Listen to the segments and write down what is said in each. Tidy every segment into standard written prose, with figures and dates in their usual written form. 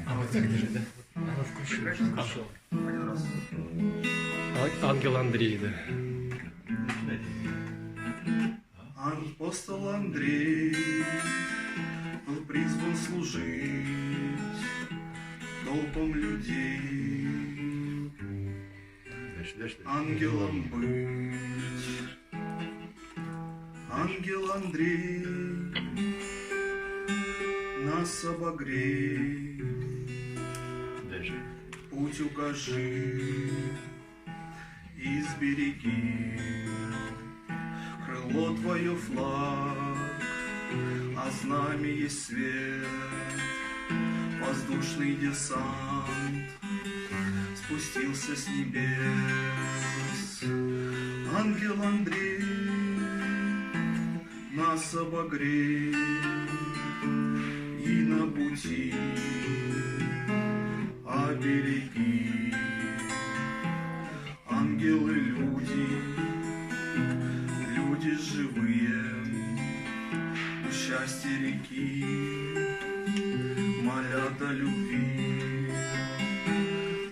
А вот так держи, да? Она включила. Ангел Андрей, да. Апостол Андрей был призван служить толпам людей, ангелом быть. Ангел Андрей нас обогрей, путь укажи и сбереги. Крыло твое флаг, а знамя есть свет, воздушный десант спустился с небес. Ангел Андрей нас обогрей и на пути обереги. Ангелы-люди, люди живые, у счастья реки молят о любви.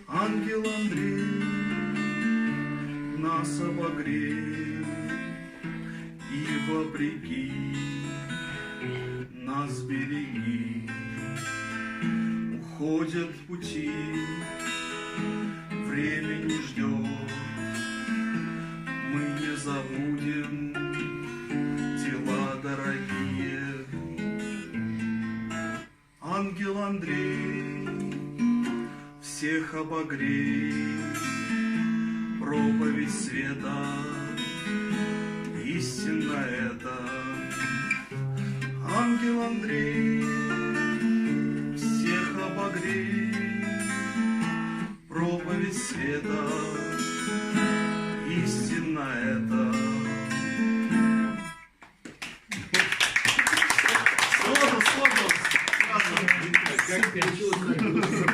Ангел Андрей нас обогрей и вопреки нас береги. Уходят пути, время не ждет, мы не забудем дела дорогие. Ангел Андрей всех обогрей, проповедь света, истинно это. Ангел Андрей всех обогрей, проповедь света, истинно это.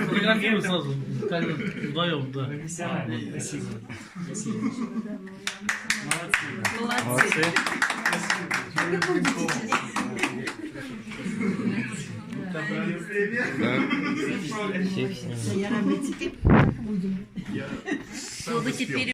Фотографируем сразу, вдвоем, да. Спасибо. Молодцы. Все вы теперь